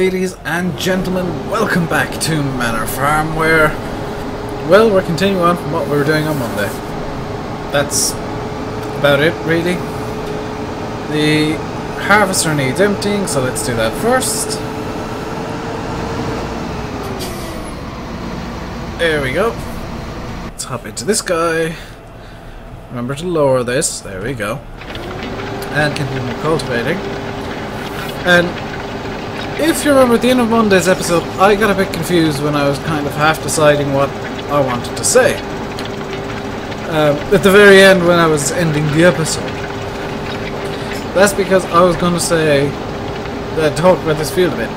ladies and gentlemen, welcome back to Manor Farm, where, well, we're continuing on from what we were doing on Monday. That's about it, really. The harvester needs emptying, so let's do that first. There we go. Let's hop into this guy. Remember to lower this, there we go. And continue cultivating. And if you remember at the end of Monday's episode, I got a bit confused when I was kind of half deciding what I wanted to say. At the very end when I was ending the episode. That's because I was going to say that talk about this field a bit.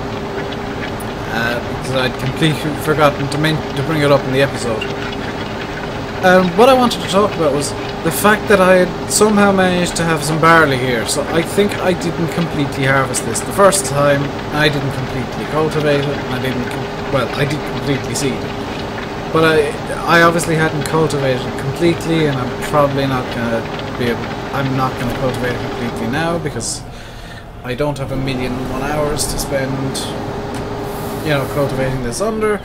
Because I'd completely forgotten to bring it up in the episode. What I wanted to talk about was the fact that I had somehow managed to have some barley here. So I think I didn't completely harvest this the first time. I didn't completely cultivate it. I did completely seed it. But I obviously hadn't cultivated it completely, and I'm probably not going to be able... I'm not going to cultivate it completely now because I don't have 1,000,001 hours to spend, you know, cultivating this under.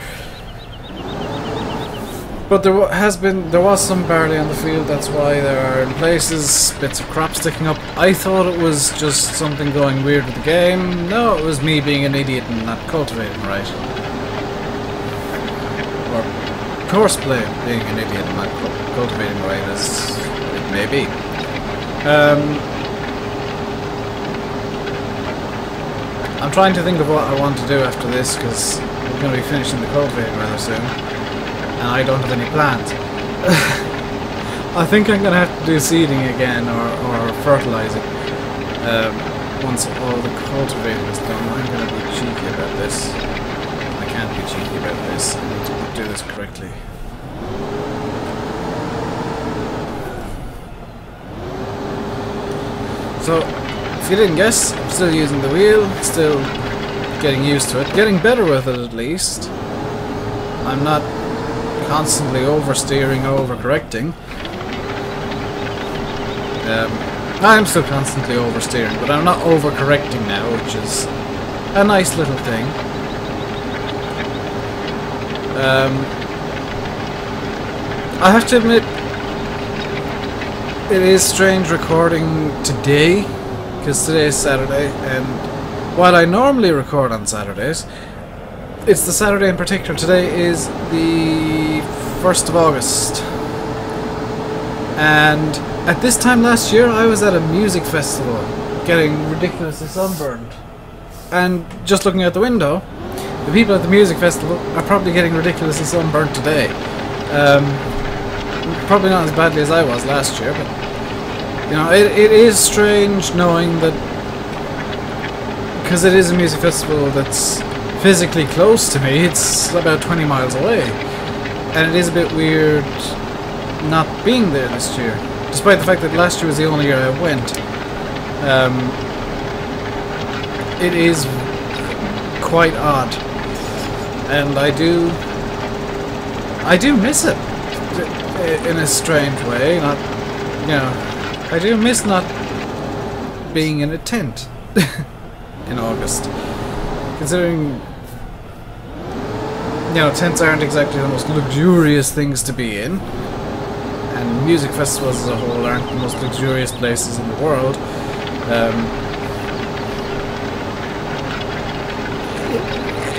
But there was some barley on the field. That's why there are in places bits of crop sticking up. I thought it was just something going weird with the game. No, it was me being an idiot and not cultivating right. Or courseplay being an idiot and not cultivating right, as it may be. I'm trying to think of what I want to do after this because we're going to be finishing the cultivating rather soon. And I don't have any plans. I think I'm going to have to do seeding again or fertilizing once all the cultivating is done. I'm going to be cheeky about this. I can't be cheeky about this. I need to do this correctly. So, if you didn't guess, I'm still using the wheel, still getting used to it, getting better with it at least. I'm not constantly oversteering, overcorrecting. I'm still constantly oversteering, but I'm not overcorrecting now, which is a nice little thing. I have to admit, it is strange recording today, because today is Saturday, and while I normally record on Saturdays, it's the Saturday in particular. Today is the 1st of August. And at this time last year, I was at a music festival getting ridiculously sunburned. And just looking out the window, the people at the music festival are probably getting ridiculously sunburned today. Probably not as badly as I was last year, but you know, it is strange knowing that, because it is a music festival that's physically close to me, it's about 20 miles away, and it is a bit weird not being there this year, despite the fact that last year was the only year I went. It is quite odd, and I do miss it in a strange way. Not, you know, I do miss not being in a tent in August. Considering, you know, tents aren't exactly the most luxurious things to be in, and music festivals as a whole aren't the most luxurious places in the world.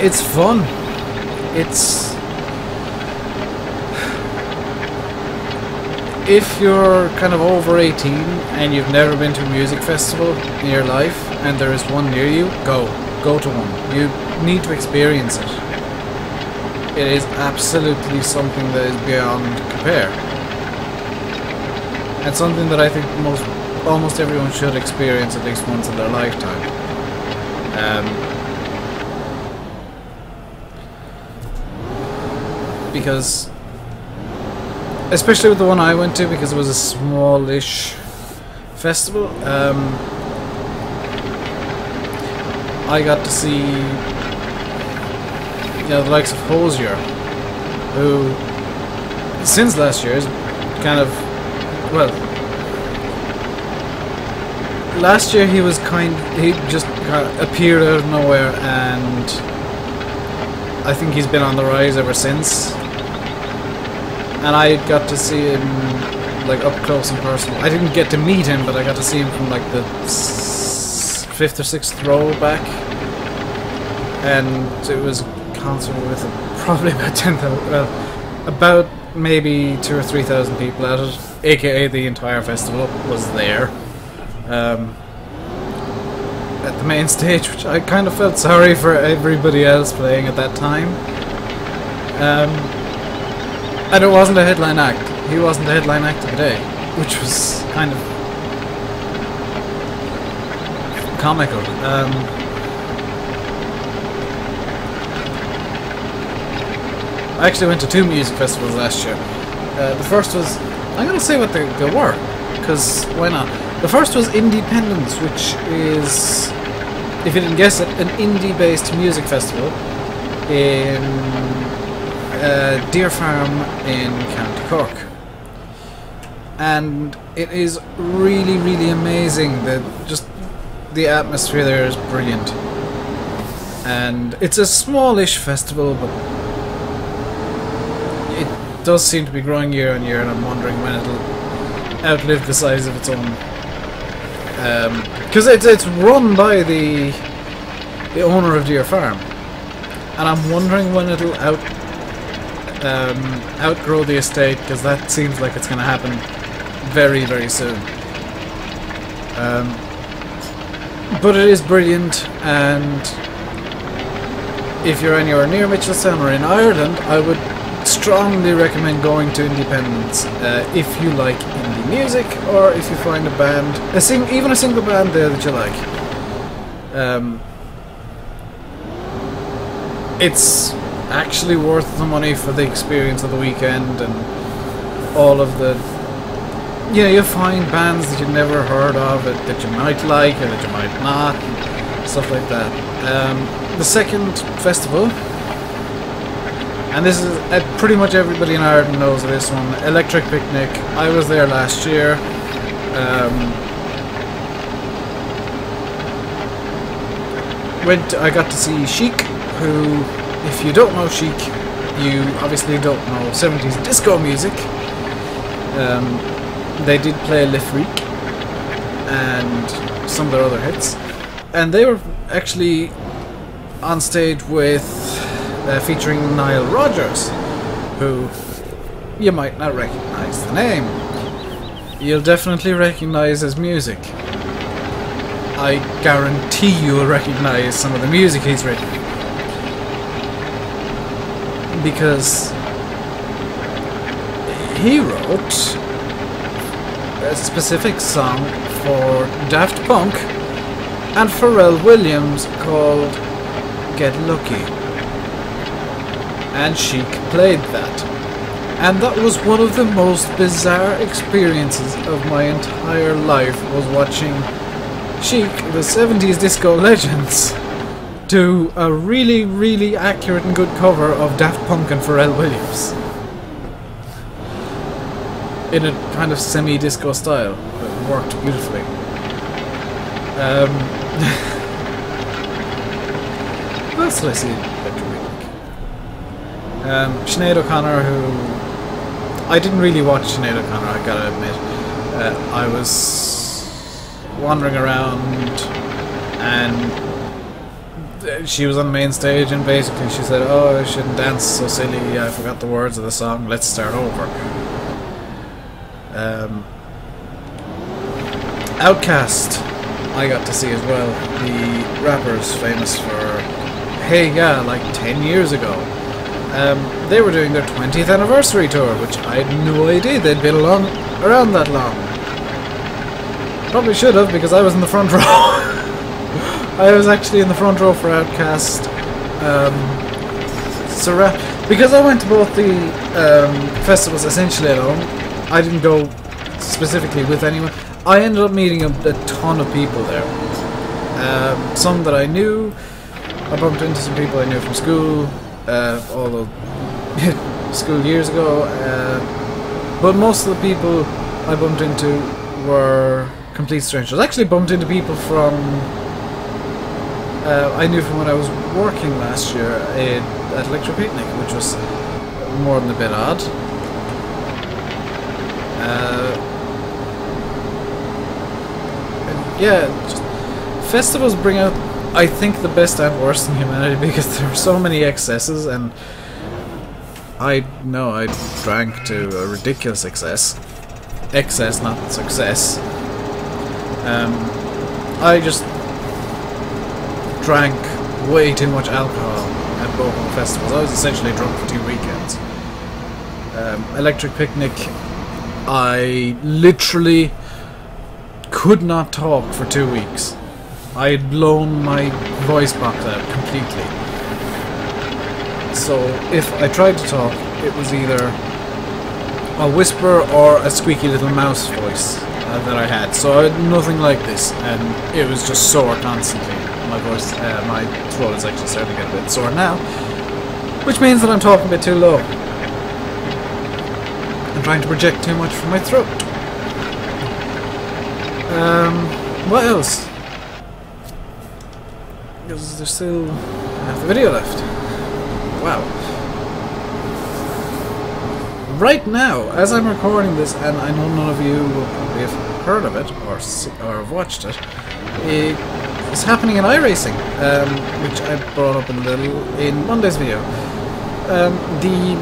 It's fun. It's... If you're kind of over 18 and you've never been to a music festival in your life, and there is one near you, go to one. You need to experience it. It is absolutely something that is beyond compare, and something that I think almost everyone should experience at least once in their lifetime. Because, especially with the one I went to, because it was a smallish festival, I got to see, you know, the likes of Hosier, who since last year is kind of, well, last year he just appeared out of nowhere, and I think he's been on the rise ever since. And I got to see him like up close and personal. I didn't get to meet him, but I got to see him from like the 5th or 6th row back, and it was a concert with probably about 10,000, well, about maybe 2,000 or 3,000 people at it, aka the entire festival was there. At the main stage, which I kind of felt sorry for everybody else playing at that time. And it wasn't a headline act. He wasn't the headline act of the day, which was kind of comical. I actually went to 2 music festivals last year. The first was, I'm going to say what they were, because why not? The first was Independence, which is, if you didn't guess it, an indie-based music festival in Deer Farm in County Cork. And it is really, really amazing. The atmosphere there is brilliant. And it's a smallish festival, but it does seem to be growing year on year, and I'm wondering when it'll outlive the size of its own. Because it's run by the owner of Deer Farm, and I'm wondering when it'll outgrow the estate, because that seems like it's going to happen very, very soon. But it is brilliant, and if you're anywhere near Mitchelstown or in Ireland, I would strongly recommend going to Independence if you like indie music, or if you find a band, even a single band there that you like. It's actually worth the money for the experience of the weekend, and all of the... Yeah, you'll find bands that you've never heard of, that you might like or that you might not, and stuff like that. The second festival, and this is pretty much everybody in Ireland knows this one, Electric Picnic. I was there last year. I got to see Chic, who, if you don't know Chic, you obviously don't know 70s disco music. They did play Le Freak and some of their other hits, and they were actually on stage with featuring Nile Rodgers, who you might not recognize the name. You'll definitely recognize his music. I guarantee you'll recognize some of the music he's written, because he wrote a specific song for Daft Punk and Pharrell Williams called Get Lucky, and Chic played that, and that was one of the most bizarre experiences of my entire life, was watching Chic, the 70s disco legends, do a really, really accurate and good cover of Daft Punk and Pharrell Williams in a kind of semi-disco style. It worked beautifully. What else did I see? Sinead O'Connor, who... I didn't really watch Sinead O'Connor, I gotta admit. I was wandering around, and she was on the main stage, and basically she said, "Oh, I shouldn't dance so silly, I forgot the words of the song, let's start over." Outkast I got to see as well, the rappers famous for Hey Ya, like 10 years ago. They were doing their 20th anniversary tour, which I had no idea they'd been around that long. Probably should have, because I was in the front row. I was actually in the front row for Outkast. Because I went to both the festivals essentially alone, I didn't go specifically with anyone. I ended up meeting a ton of people there. Some that I knew. I bumped into some people I knew from school, although school years ago. But most of the people I bumped into were complete strangers. I actually bumped into people from I knew from when I was working last year at Electric Picnic, which was more than a bit odd. And yeah, just, festivals bring out, I think, the best and worst in humanity, because there are so many excesses, and I know I drank to a ridiculous excess. Excess, not success. I just drank way too much alcohol at both of the festivals. I was essentially drunk for 2 weekends. Electric Picnic, I literally could not talk for 2 weeks. I had blown my voice box out completely. So if I tried to talk, it was either a whisper or a squeaky little mouse voice that I had. So I had nothing like this, and it was just sore constantly. My voice, my throat is actually starting to get a bit sore now, which means that I'm talking a bit too low. I'm trying to project too much from my throat. What else? Because there's still half the video left. Wow. Right now, as I'm recording this, and I know none of you will probably have heard of it or have watched it, it's happening in iRacing, which I brought up in Monday's video. The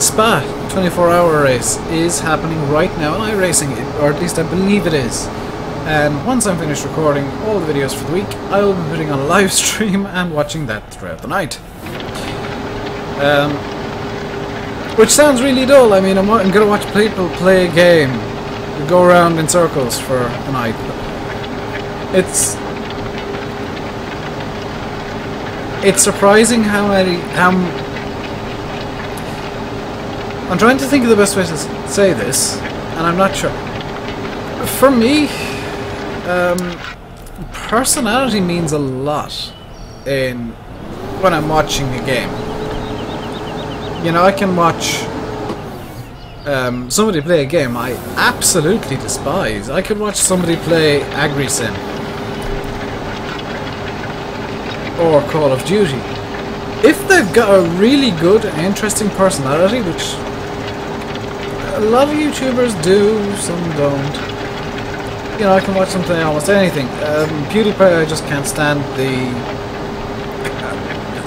Spa 24-hour race is happening right now in iRacing, or at least I believe it is. And once I'm finished recording all the videos for the week, I will be putting on a live stream and watching that throughout the night. Which sounds really dull. I mean, I'm going to watch people play a game, go around in circles for a night. It's surprising how many. I'm trying to think of the best way to say this, and I'm not sure. For me, personality means a lot when I'm watching a game. You know, I can watch somebody play a game I absolutely despise. I could watch somebody play AgriSim or Call of Duty. If they've got a really good and interesting personality, which a lot of YouTubers do, some don't. You know, I can watch them play almost anything. PewDiePie, I just can't stand the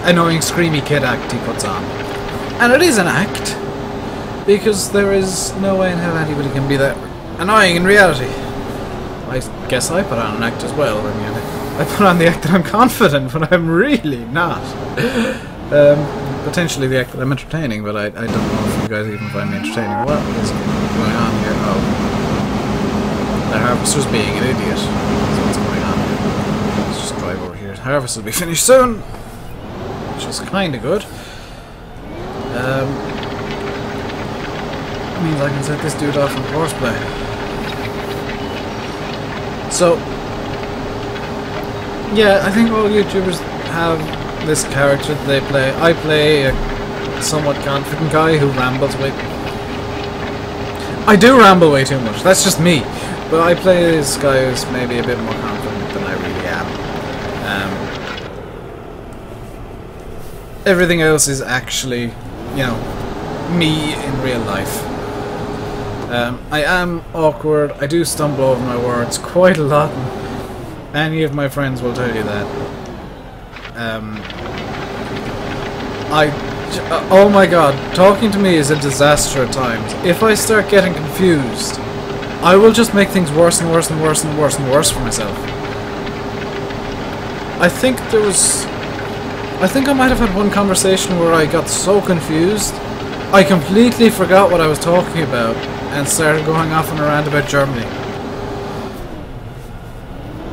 annoying screamy kid act he puts on. And it is an act, because there is no way in hell anybody can be that annoying in reality. I guess I put on an act as well. I mean, I put on the act that I'm confident, but I'm really not. Potentially the act that I'm entertaining, but I don't know if you guys even find me entertaining. What is going on here? Oh. The harvester's being an idiot. That's what's going on here. Let's just drive over here. The harvest will be finished soon, which is kind of good. Means I can set this dude off on horseplay. So, yeah, I think all YouTubers have this character that they play. I play a somewhat confident guy who rambles way. I do ramble way too much. That's just me. But I play this guy who's maybe a bit more confident than I really am. Everything else is actually, you know, me in real life. I am awkward. I do stumble over my words quite a lot. Any of my friends will tell you that. Oh my god, talking to me is a disaster at times. If I start getting confused, I will just make things worse and worse and worse and worse and worse for myself. I think I might have had one conversation where I got so confused, I completely forgot what I was talking about and started going off on a rant about Germany.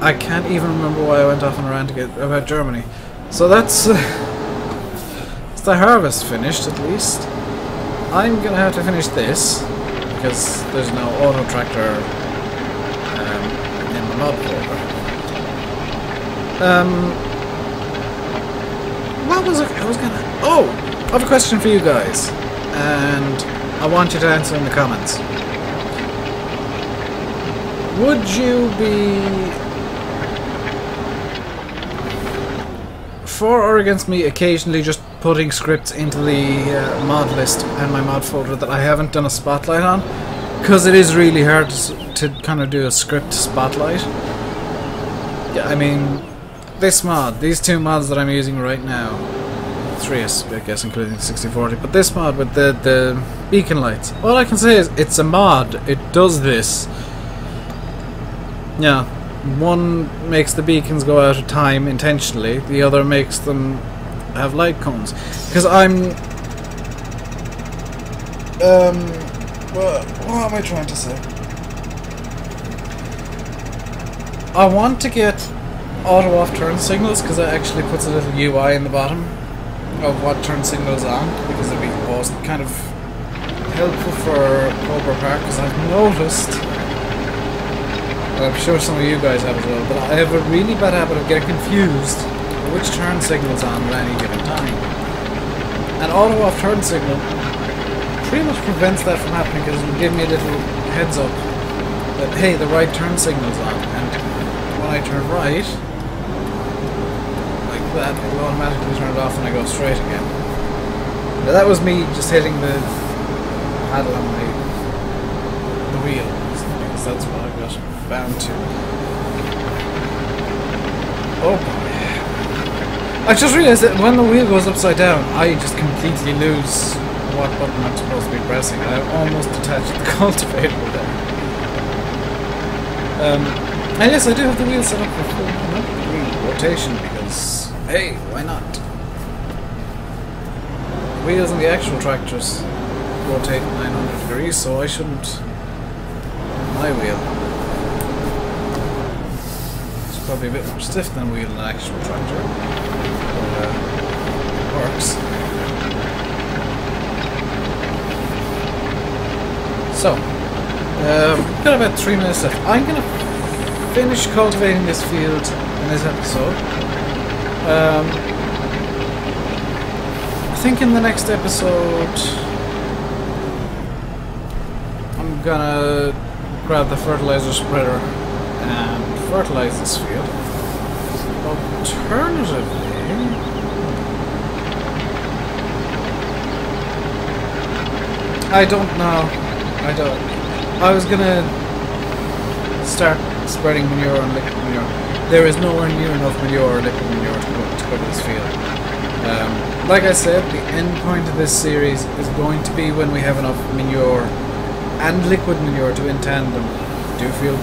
I can't even remember why I went off on a rant about Germany. So that's it's the harvest finished at least. I'm gonna have to finish this because there's no auto tractor in the mod folder. What was it? I was gonna. Oh, I have a question for you guys, and I want you to answer in the comments. Would you be for or against me occasionally just putting scripts into the mod list and my mod folder that I haven't done a spotlight on? Because it is really hard to kind of do a script spotlight. Yeah, I mean, this mod, these two mods that I'm using right now, 3 I guess including 6040, but this mod with the beacon lights, all I can say is it's a mod, it does this. Yeah, one makes the beacons go out of time intentionally, the other makes them have light cones. Because I'm... well, what am I trying to say? I want to get auto off turn signals because it actually puts a little UI in the bottom of what turn signals on, because it'd be awesome, kind of helpful for Cobra Park, because I've noticed, I'm sure some of you guys have as well, but I have a really bad habit of getting confused which turn signal's on at any given time. An auto off turn signal pretty much prevents that from happening, because it will give me a little heads up that, hey, the right turn signal's on, and when I turn right, like that, it will automatically turn it off and I go straight again. Now that was me just hitting the paddle on the wheel, because that's what I got bound to. Oh boy. I just realised that when the wheel goes upside down, I just completely lose what button I'm supposed to be pressing. I almost detached the cultivator there. And yes, I do have the wheel set up for full rotation because, hey, why not? Wheels on the actual tractors rotate 900 degrees, so I shouldn't. My wheel. It's probably a bit more stiff than a wheel in an actual tractor. But, works. So, we've got about 3 minutes left. I'm going to finish cultivating this field in this episode. I think in the next episode I'm gonna grab the fertilizer spreader and fertilize this field. Alternatively, I don't know. I was gonna start spreading manure and liquid manure. There is nowhere near enough manure or liquid manure to cover this field. Like I said, the end point of this series is going to be when we have enough manure and liquid manure to in tandem do field 1.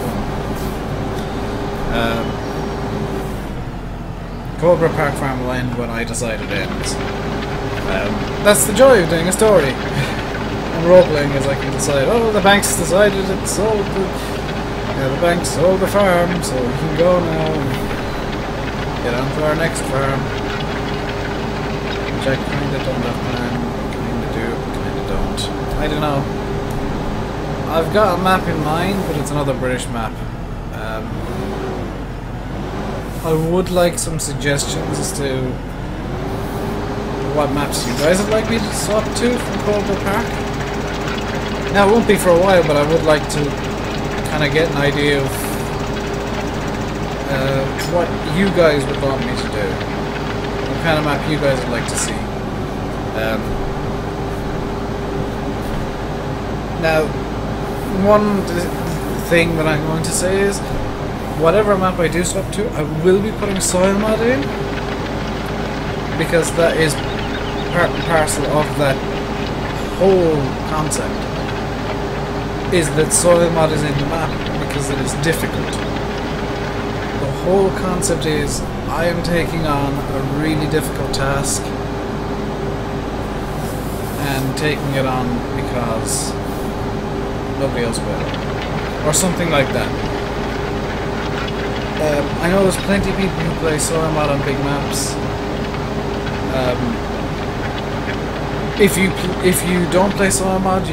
Cobra Park Farm will end when I decide it ends. That's the joy of doing a story. And role-playing is I can decide, oh, the bank's decided it sold the... Yeah, the bank sold the farm, so we can go now and get on to our next farm. Which I kinda don't have plan, kinda do, kinda don't. I don't know. I've got a map in mind, but it's another British map. I would like some suggestions as to what maps you guys would like me to swap to from Cobra Park. Now, it won't be for a while, but I would like to kind of get an idea of what you guys would want me to do. What kind of map you guys would like to see. Now, one thing that I'm going to say is, whatever map I do swap to, I will be putting soil mod in, because that is part and parcel of that whole concept, is that soil mod is in the map because it is difficult. The whole concept is I am taking on a really difficult task and taking it on because nobody else will, or something like that. I know there's plenty of people who play soil mod on big maps. If you don't play soil mod,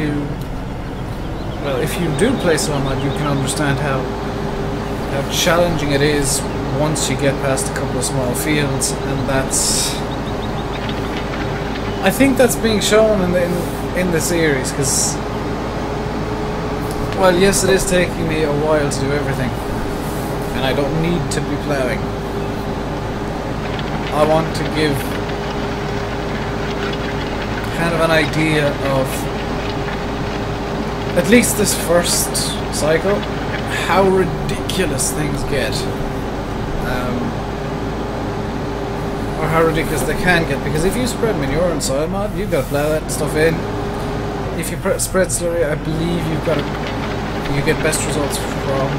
if you do play soil mod, you can understand how challenging it is once you get past a couple of small fields, and I think that's being shown in the series, because Well, yes, it is taking me a while to do everything, and I don't need to be ploughing. I want to give kind of an idea of, at least this first cycle, how ridiculous things get. Or how ridiculous they can get, because if you spread manure and soil mod, you've got to plough that stuff in. If you spread slurry, I believe you get best results from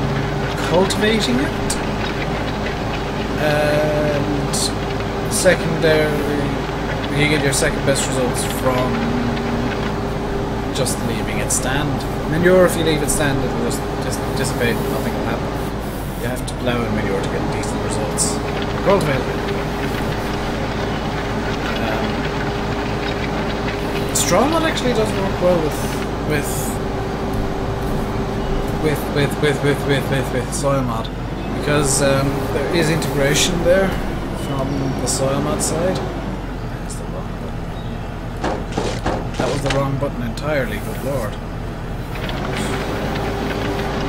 cultivating it, and secondary, you get your second best results from just leaving it stand. Manure, if you leave it stand, it will just dissipate, nothing will happen. You have to plough in manure to get decent results. Cultivate. Straw mod actually does work well with soil mod, because there is integration there from the soil mod side. That's the wrong button. That was the wrong button entirely. Good lord!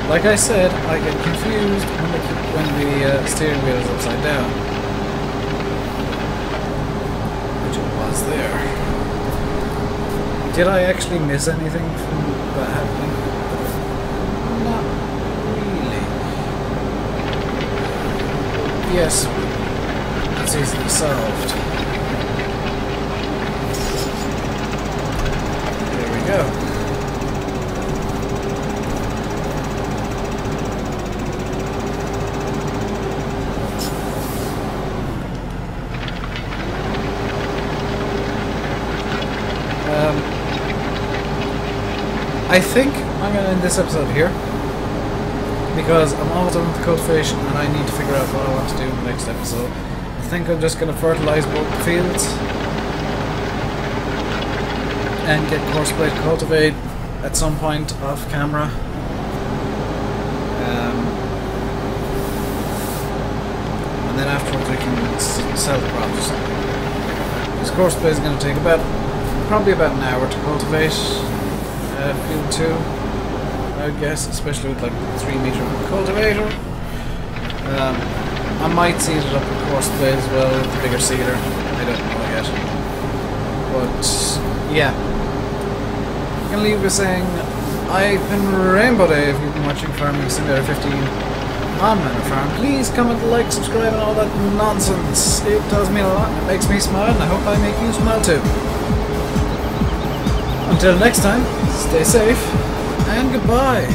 Like I said, I get confused when the steering wheel is upside down, which it was there. Did I actually miss anything from that happening? Not really. Yes, that's easily solved. There we go. I think I'm going to end this episode here, because I'm almost done with the cultivation and I need to figure out what I want to do in the next episode. I think I'm just going to fertilise both the fields and get Courseplay to cultivate at some point off camera. And then afterwards we can sell the crops or something. This Courseplay is going to take probably about an hour to cultivate. Field 2, I would guess, especially with like 3-meter cultivator. I might seed it up with Courseplay as well, with the bigger seeder. I don't know yet. But yeah, I'm gonna leave with saying I've been Rainbow Dave. You've been watching Farming Simulator 15 on Manor Farm. Please comment, like, subscribe, and all that nonsense. It does mean a lot, and it makes me smile, and I hope I make you smile too. Until next time, stay safe, and goodbye.